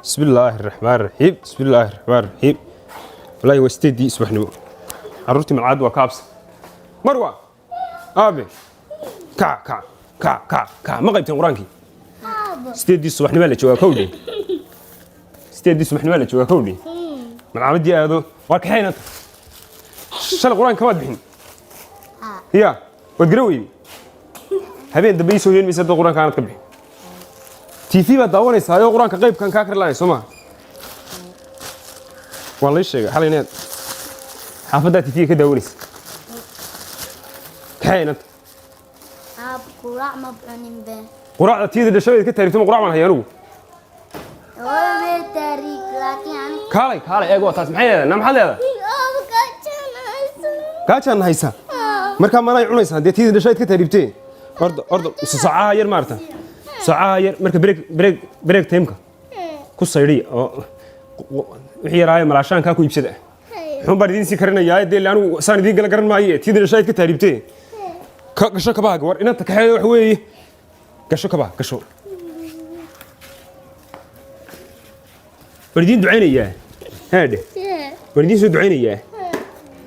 بسم الله الرحمن الرحيم بسم الله الرحمن الرحيم والله وستدي سبحنه عرفتي من العاد وكابس مروة أبي كع ما قيبتين قرانكي ستدي سبحنه مالك جوا كودي ستدي سبحنه مالك جوا كودي من عمدي هذا وكحين أنت شل قران كواد بحين هي وتقروي هبين دبي سوين بيسد قران كانت كبحين تيفي بداونيس هاي قران كقيب كان كاكر لاين سوما والله الشيء حاليا حافظة تيفي كداونيس كحين أنت قراء ما بعنين به قراء تيجي دشوي كتاريخ ثم قراء من هيانو ولا من تاريخ لكن كالي إيه قوة تسمعي نام حد هذا كاتشان هيسا مركب ما يعوني سان دي تيجي دشوي كتاريخ تين أرض ساعة ير مارتا ساعة ير مركب بريك تيمك كوسيري وحي راي ملاشان كاكو يبسده هم باردين سكرنا يا دي لأنه سان دي قال قرن معي تيجي دشوي كتاريخ تين كشو كباق ور إن أنت كحيل وحوي كشو كباق كشو وردين دعيني إياه هذا وردين سو دعيني إياه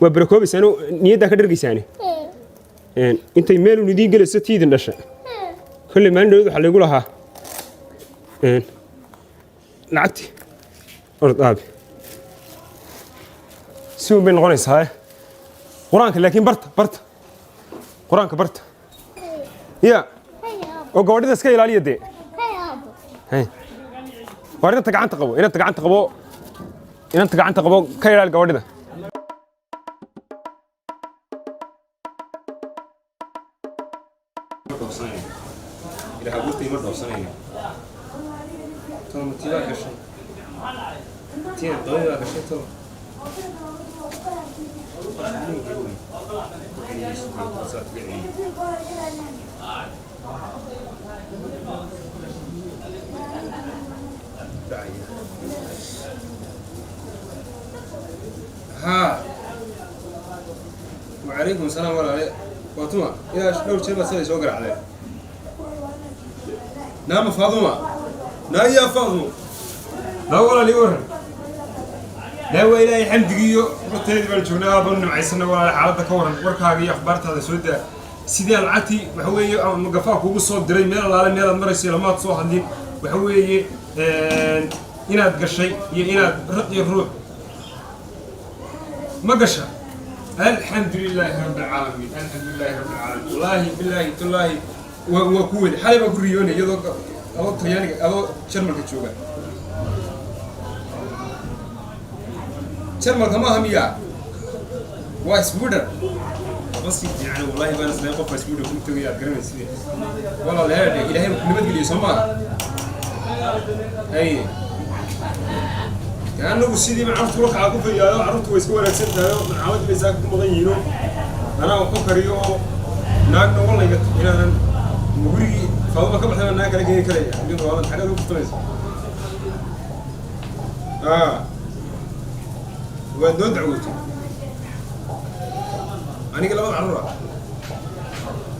وبركوب سانو نيدا كدرجي ساني يعني أنت يميل وندين جلس تيد النشأ كل ما عنده حل يقولها لعبتي أرض أبي سو بين غنيس هاي قرانك لكن برت قرانك برت يا وقوادي اسكا ilaaliya de hay warina gacanta qabo inanta gacanta qabo ka ilaali gawadida ila habuti ma doorsanayna toona tiila gashay tiina doona gashay to ها وعليكم السلام ورحمة الله يا لو شيء بس يسوق عليه نعم فاطمة لا يا فاطمة لا ولا لي ورن لا وإلهي حمدقيو قلت بالجنة بن معيسنا ولا حالة كورن وركاقي أخبارت هذا سودة سيدي العتي وحوي مقفاك وبصوت دري ميل العالم ميل المرسي لما تصوح دي وحوي إناد قشي إناد رقي الروح ما قشة الحمد لله رب العالمين الحمد لله رب العالمين والله بالله تالله وكود حالي ما كوريوني يدو أو طياني أو شرمك تشوفه شرمك ما هميا واسبودر بس يعني والله ما نسمع قف اسبودر كنت يا قرن سيدي والله لا إلهي ما تقول لي سما أي كأنه سيدي ما عرفت روح عقوف يا عرفت ويسكور السنة من عود بيزاك مضيينه أنا وفكر يو ناقنا والله يقط إلى مغري فاضل كم حنا ناقنا كذا كذا عندنا والله حاجة لو كتريز ودود عوتي أنا قلت له عرّة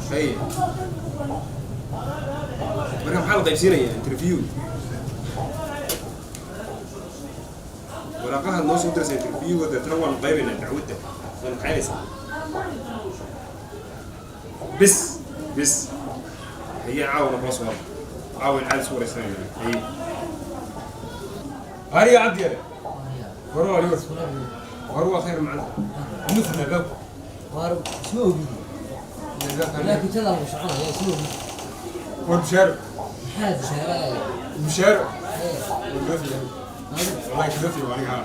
شيء مركب حلقة يصير انترفيو ولاقاها الناس ودرس انترفيو وده تروى الغير إن تعودته ونحارس بس هي عاونة بصور عاون على صورة سنة هي هاري عبد يا وروى اليوم وروى خير معنا مثل ذاك وارو شنو بيدي لكن تلا مش عارف شنو بيدي والمشارع هذا شهر المشارع والله كذفي وعليك هذا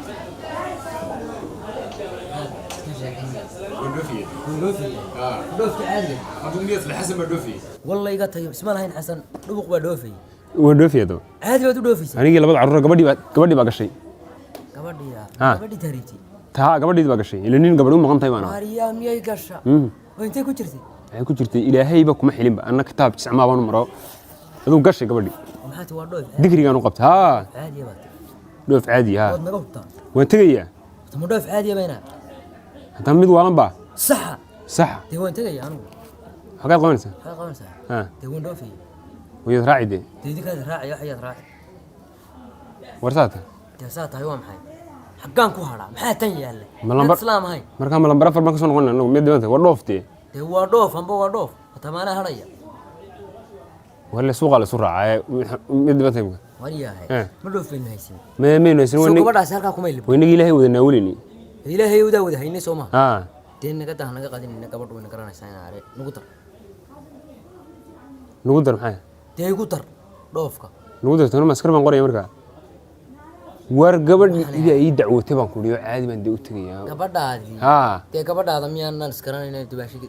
والدوفي دوفي عادي أبو ميت الحسن بالدوفي والله يقطع اسمه الحين حسن دوق بدوفي والدوفي هذا عادي بدو دوفي أنا قلت لبض عرّة قبدي باقي شيء قبدي تريتي تها قبدي باقي شيء لأنين قبلهم مقام تايمان ماريا مية قرشة وأنت كنترتي أنا كنترتي إلهي بكم حلم بقى أنا كتاب تسعة ما بانو مرة هذو قرشة قبدي محاتي وردوف ذكري كانوا قبت ها عادي بات دوف عادي ها ودنا قبطة وأنت جاية ثم دوف عادي بينا أنت ميد والله بقى صح تي وين تجي أنا حقات قوانسة تي وين دوفي ويا راعي دي تي كذا راعي حياة راعي warsaata تاسات هاي وام حي حقان كو هرا ما تن ياله ما لمبر- اسلام هاي markaa ma lambar afar baan ka soo noqonaa anagu mid dibanta war dhooftee ده هو دوف ام بو دوف تمانا هريا walla suuqa la soo raacay mid dibanta imka وريا إيه. هاي ما دوف فين هيسين meeyno isin سوق wani بدا سالكا كوما يلب wanigi ilaahay wada naawilini ilaahay wada wada hayni sooma ha deen naga dah naga qadin naga gabadh wayna garanaysaa in aare nugu tar nagu dar maxay dee igu tar dhoofka nagu dartana maskar baan qoraya markaa war gabadh iga ii dacwootay baan ku dhiyo caadi baan dee u tegayaa gabadhaadii ha dee gabadhaada miyaanan iskaranayna dubaashigi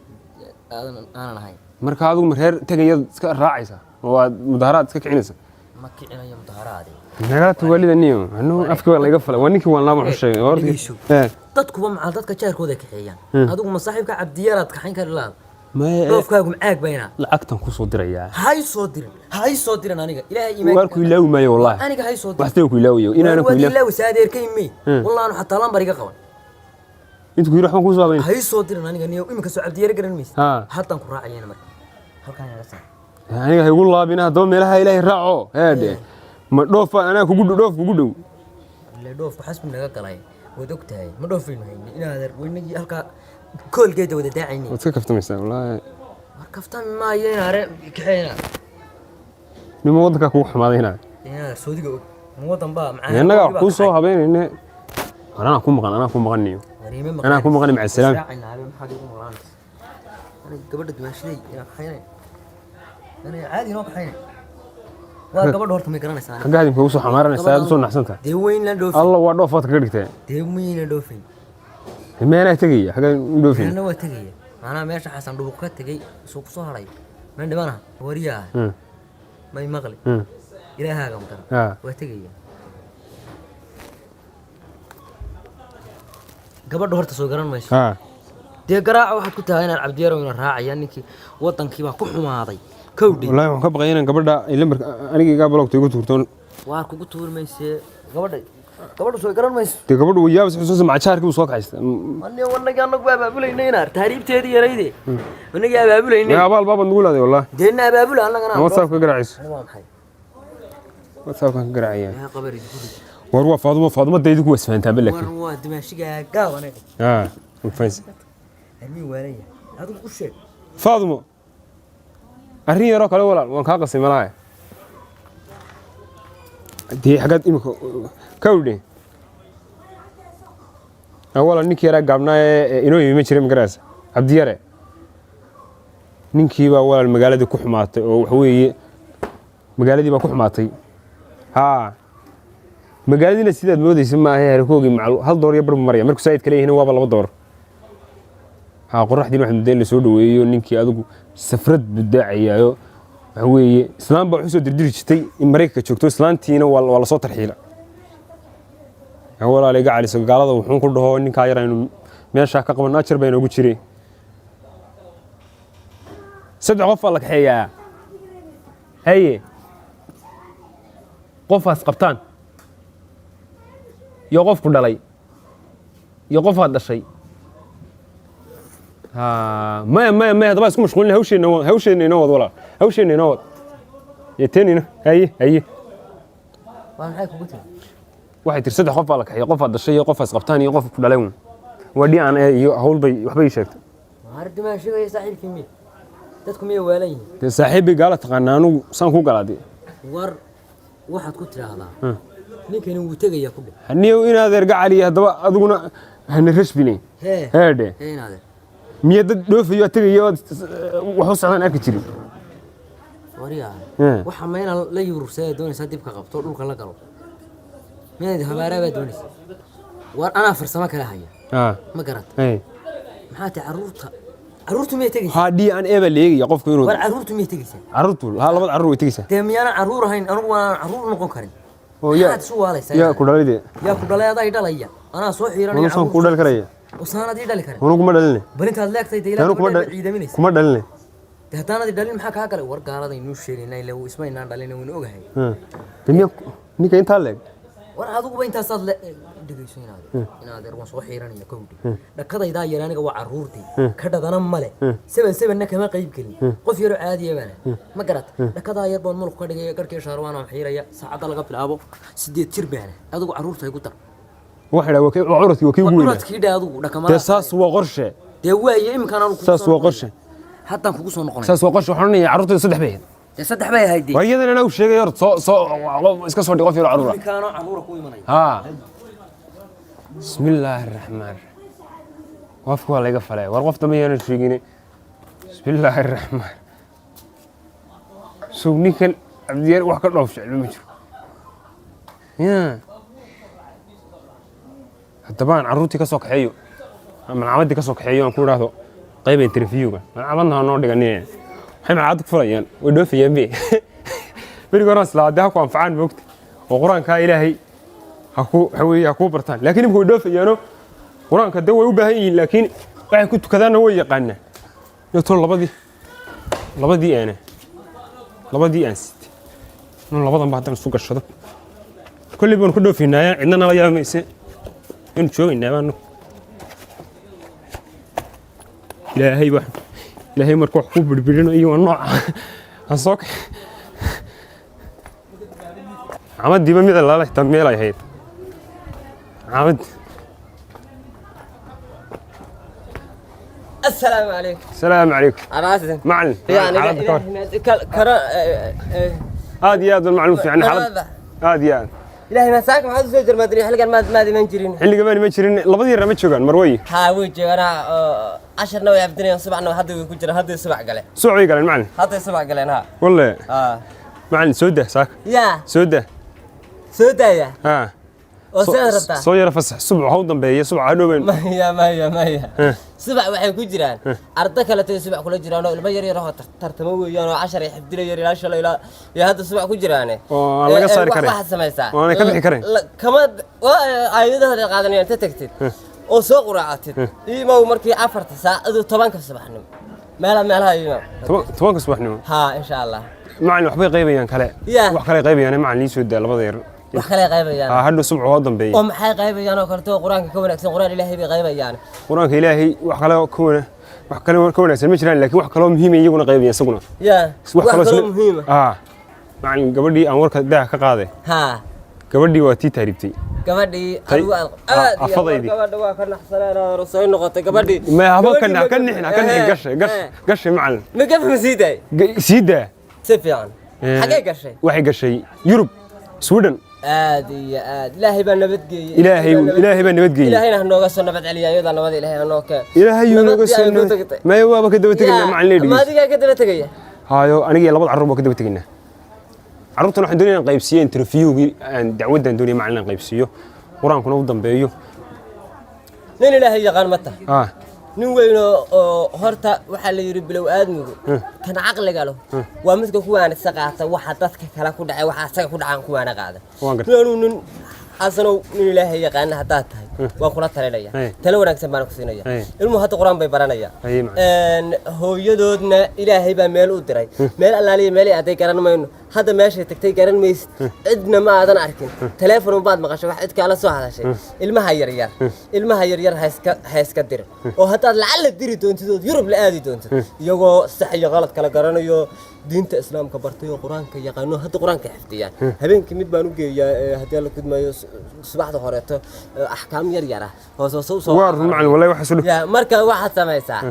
aanan ahayn marka adigu ma reer tegayaad iska raacaysa oo aad mudaharaad iska kicinaysa ma kicinayo mudaharaadii nagala tuwaalida niyo anu afka waa laga falay waa ninkii waan laaba xushay dhegeyso. dadkuba macal dadka jaarkooda kaxeeyaan adigu ma saaxiibka cabdiyaraad kaxayn kari lahaad ma dhoofkaagu macaag bayna lacagtan ku soo dirayaa hay soo dirin aniga ilaahay iimaan waar ku ilaawi maayo wallahi aniga hay soo dirin waxtay ku ilaawiyo inaana ku ilaawi ilaahay saadeerkay mi wallahi xataa lambar iga qaban inta ku yiri waxaan ku soo habeyn hay soo dirin aniga niyo imika soo cabdiyar garan maysa ha haatan ku raacayeen marka halkaan yaga saa aniga hay ugu laabina hadaba meelaha ilaahay raaco heede ma dhoofa anaa kugu dhoof kugu dhow ilaa dhoofku xasbi naga galay wad ogtahay ma dhoofin hayni inaad weynigi halka koolgeeda wada daacayni waad ka kaftamaysaa wallahi war kaftan ma yeena kaxeena nimo wadanka kugu xumaadayna inaad soodiga og wadan baa macaan annaga wax ku soo habeynayna anaa ku maqan niyo anaa ku maqan maca salaam gabadha dumaashaday yaa kaxaynay ana caadi noo kaxaynay waa gabadha horta may garanaysaa ka gaadin kugu soo xamaaranaysaa aad u soo naxsanta dee weyn la dhoofin allah waa dhoofaad kaga dhigtay dee weyn la dhoofin meena tagaya xaga u dhoofin ana waa tagaya maana meesha xasan dhubuq ka tagay soo ku soo haray man dhibana wariyaa may maqli ilaahaga maqan waa tagaya gabadha horta soo garan mayso ha dee garaaca waxaad ku tahay inaad cabdiyaro ina raacaya ninkii wadankii baa ku xumaaday kowdhi wallahi waxaan ka baqay inaan gabadha lambar aniga iga blogta igu tuurtoon waa kugu tuurmaysee gabadha soo garan mayso de gabadhu way yaabis xusuus macaarkii uu soo kaxaysta anna wanaga anagu abaabulayna inaar taariibteedii yarayde wanaga abaabulayna ya abaal baabad nugu laaday wallahi deena abaabula annagana whatsapp ka garaacis waa maxay whatsapp ka garaacaya yaa qabari war waa faadumo daydu ku wasfaantaa balak war waa dimaashiga gaaw anaga ha fayns armi waalaya adigu u sheeg faadumo arrin yaro kale walaal waan ka qasay malaha dii xagad imika kawdhe awala ninkii yara gaabnaa ee inoo yimi jiray magaraas cabdiyare ninkii baa walaal magaaladii ku xumaatay oo waxa weeye magaaladii baa ku xumaatay ha magaaladiina sidaad moodaysa maaha harkoogii macal hal door iyo barbu maraya markuu saayid kale yihiin waaba laba door ha qoraxdiina waxa mudeen la soo dhaweeyo ninkii adigu safrad budaacayaayo waxa weeye islaam baa wuxuu soo dirdiri jirtay in Mareykanka joogto islaantiina waa la soo tarxiila walaal iga caliso gaalada wuxuu ku dhaho ninka yar inuu meesha ka qaban ajar bayna ugu jiray saddex qof la kaxeeyaa haye qofaas qabtaan iyo qof ku dhalay iyo qof aad dhashay ما هذا بس مش قلنا هوشين نوض ولا هوشين نوض يتنينا هي waan maxay kugu tiri waxay tir saddex qof baa la kaxay qof aad dhashay qof as qabtaan iyo qof ku dhalay wadii aan iyo hawl bay waxbay sheegtay maar dimaashiga saaxiibkii mi dadku miyay waalayeen de saaxiibi gaala taqaanaa anu san ku galaaday war waxaad ku tiraahdaa ninkani wuu tagaya ku dhig haniyo inaad erga cali hadaba adiguna hana rashbinay heede inaad miya dad dhoofayo tagayo wax u socdaan arki jirin wariyaa waxa meena la yurursay doonaysa dib ka qabto dhulka la galo meena habaaraba doonaysa war ana farsamo kala haya ma garat maxaa ta caruurtu miyay tagaysaa haddii aan eeba leeyahay qofku inuu war caruurtu miyay tagaysaa caruurtu labad caruur way tagaysaa dee miyana caruur ahayn anigu waan caruur noqon karin oo yaa ku dhalay yaa ku dhalay aday dhalaya anaa soo xiiranaya caruur ku dhal karaya وساندي دالي كره ونو kuma dhalin barintaad leegtay deelaan kuma dhalin haddaanadi dhalin maxaa kaa galay war gaalada inuu sheegaynaa ilaa uu isma inaan dhalin uu ogahay ninka inta leeg war adugu inta saad la dhigaysanaa inaad erwan soo xiiranaya kowdi dhakadayda yaraaniga waa caruurtii ka dhadana male seban kama qayb gelin qof yaro caadi ah bana ma garat dhakada yar baan mulku ka dhigay garkii shaarwaan aan xiiraya saacada laga bilaabo 8 jir bana adugu caruurta ay ku dar waxa la wakii curadkii wakii weyn curadkii adugu dhakama saas waa qorshe dee waaye imkaan aan ku saas waa qorshe haddaan kugu soo noqonay saas waa qorshe waxaan leeyahay caruurta saddex bayad saddex bay haydi waayadana ana u sheegay hor soo iska soo dhigo fiiro caruura imkaan caruura ku imanay ha bismillaahir rahmaanir qofku waa laga falay war qof dambeeyana sheegine bismillaahir rahmaan soo ninkan abdiyeer wax ka dhoof jecel ma jiro haddabaan caruurtii ka soo kaxeeyo ama caamadii ka soo kaxeeyo aan ku raahdo qayb interviewga caabadna noo dhiganeen waxay macad ku fulayaan way dhoofayaan berigoona islaada ku anfacaan moogta oo quraanka ilaahay ha ku bartaan laakiin imku dhoofayaano quraanka dad way u baahan yihiin laakiin waxay ku tukadaan way yaqaanaan yoto labadii aan sit labadan baa hadan isku gashado kulli baan ku dhoofinaa cidna nala yaamayse in joogaynaa baan ilaahay markuu wax ku birbirino iyo nooca aan soo عمد ما ميدا لا تميل أي هيد عمد السلام عليكم السلام عليكم عراسة معلم يعني هذه هذا المعلومة يعني حرب هذه يعني إلهي مساك ما حد سجل ما أدري حلقة ما دي منجرين حلقة ما منجرين لبضي رمت شوكان مروي ها وجه أنا 10 نوع يبدني صبح نوع هذا يكون هذا صبح قلة سوعي قال المعلم هذا صبح قلة ها والله معلم سودة ساك يا سودة سودايا ها وسيرتا صوير فسح صبح هودن بيه صبح هدوبين ما هي صبح waxay ku jiraan arda kale tay صبح kula jiraan oo ilma yar yar oo tartamo weeyaan oo 10 ay xifdilay yar ilaa shalay ilaa iyo hadda صبح ku jiraan oo laga saari karay waxa sameeysaa oo ka bixi karay kama ayadaha qaadanayaan ta tagtid oo soo quraacatid iimo markii 4 saacad 10 subaxnimo meelaha iimo 10 subaxnimo ha insha Allah macallin waxbay qaybiyaan kale wax kale qaybiyaan macallin soo daa labada yar wax kale qaybayaan hadda subax oo dambeeyay oo maxay qaybayaan oo karto quraanka ka wanaagsan quraan ilaahay bay qaybayaan quraanka ilaahay wax kale ka wanaagsan ma jiraan laakiin wax kale oo muhiim ah iyaguna qaybayaan isaguna wax kale muhiim macallin gabadhii aan warka daa ka qaaday gabadhii waa tii taaribtay gabadhii gabadha waa ka naxsanaa soo noqotay gabadhii ma haba kan nixin gashay macallin ma gafma siidaa سفيان حاجة قشة واحد قشة يوروب سويدن آدي إلهي بنا بدقي إلهي بنا بدقي إلهي نحن قصنا نبت عليا أيضا نبت إلهي نوك إلهي نقصنا ما هو بكده بتجينا مع الليل ما دقيقة كده بتجي هايو أنا جي لبض عروبة كده بتجينا عروبتنا إحنا دنيا قيبسية انترفيو دعوتنا دنيا معنا قيبسيو وران كنا وضم بيو نين إلهي يقان متى nin weyn oo horta waxa la yiri bilow aadmigu kan aqliga leh waa midka ku wanaagsan qaata waxa dadka kala ku dhacay waxa asaga ku dhacaan ku wanaag qaada nin asano nin ilaahay yaqaan hadaa tahay waa kula talinaya talo wanaagsan baan ku siinaya ilmu hadda quraan bay baranaya hooyadoodna ilaahay baa meel u diray meel allaaliye meel ay garan mayno hadda meesha tagtay garan maysid cidna ma aadan arkin telefoon baad maqashay wax cid kala soo hadashay ilmaha yaryar hayska dir oo hadaad lacala diri doontid Yurub la aadi doontid iyagoo sax iyo qalad kala garanayo diinta islaamka bartay oo quraanka yaqaano hadda quraanka xifdiyaan habeenkii mid baan u geeyaa hadii la kudmayo subaxda horeeto ahkaam yar yar ah soo waar macallin wallahi waxa sulu ya marka waxa sameeysaa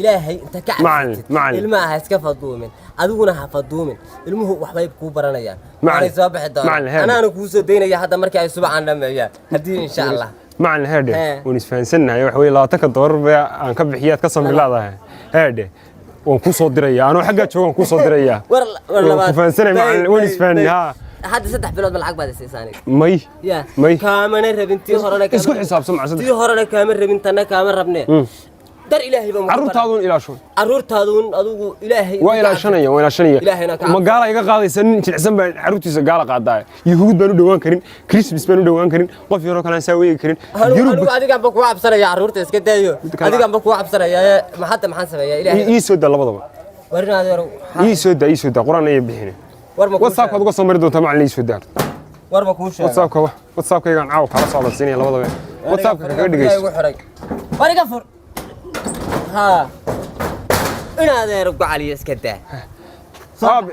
ilaahay inta ka cabsatid ilmaha iska faduumin adiguna ha faduumin ilmuhu waxbay ku baranayaan macallin soo bixi doona anaana ku soo deynaya hadda markii ay subaxan dhameeyaan hadii insha Allah macallin heerde ونسفانسنا wax way $20 aan ka bixiyaad ka samilaadahay heerde waan ku soo diraya anoo xagga joogan ku soo diraya war ku faansanay macallin ونسفانها hadda 3 bilood ma lacag baad siisaanay may kaamana rabintii horena isku xisaabsan macallin tii horena kaama rabintana kaama rabnee dar ilaahay baa arurtaadun ilaasho arurtaadun adigu ilaahay waa ilaashanaya ma gaala iga qaadaysan nin jilicsan baa arurtiisa gaala qaaday yahuud baan u dhawaan karin christmas baan u dhawaan karin qof yaro kale aan saa weegi karin yurub adiga ba ku cabsanaya arurta iska daayo adiga ba ku cabsanaya ma hadda maxaan sameeyaa ilaahay ii soo daa labadaba warinaad yaro ii soo daa quraan ay bixin WhatsApp aad uga soo mari doontaa macallin ii soo daa warba kuu sheegay whatsappkaygaan caaw kala socda siinaya labadaba whatsappka kaga dhigayso wariga fur ها انا هذا رجع علي اسكده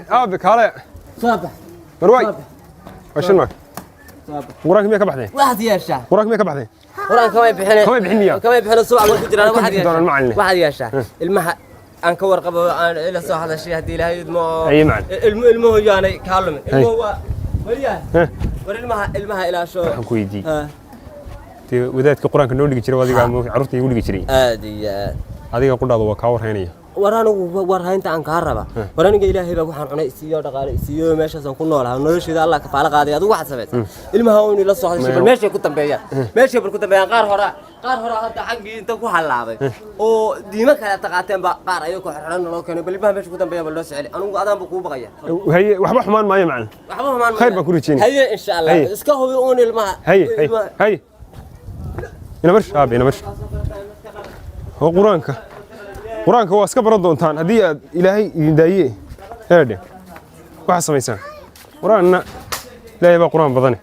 ابي كاله صباح مرواي وشن معك وراك مية كبحدين واحد ياشا وراك مية كبحدين وراك كمان بحنا كمان بحنيا كمان بحنا الصبح كنت انا واحد ياشا واحد ياشا المها ان كور قبل الى صح هذا الشيء هدي له يدمو اي معنى المه يعني كلم المه وليا المها الى شو كويدي wadaadka quraanka noo dhigi jiray adiga carruurta igu dhigi jiray adiga qudhaadu waa ka warhaynaya waraanigu warhaynta aan ka raba waraaniga ilaahay baa waxaan cunay isiyo dhaqaale isiyo meeshaas aan ku noolahay nolosheeda Allah ka faala qaaday adigu waxaad sameeyay ilmaha oo inuu la soo hadashay bal meesha ku dambeeyaan qaar hore hadda xaqii inta ku halaabay oo diima kala taqaateen ba qaar ayuu ku xirxan loo keenay bal ilmaha meesha ku dambeeya bal loo soceli anigu adaan buu ku baqaya haye waxba xumaan maayo macna waxba xumaan khayr baa ku rajeen haye insha Allah iska hubi oo ilmaha haye ina marsh هو قرآنك هو أسكبر الضونتان هذه إلهي يدايي هذا واحد سميسان قرآننا لا يبقى قرآن بضني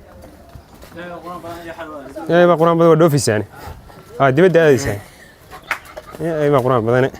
لا يبقى قرآن بضني ودوفيس يعني دي بدي هذه سان يبقى قرآن بضني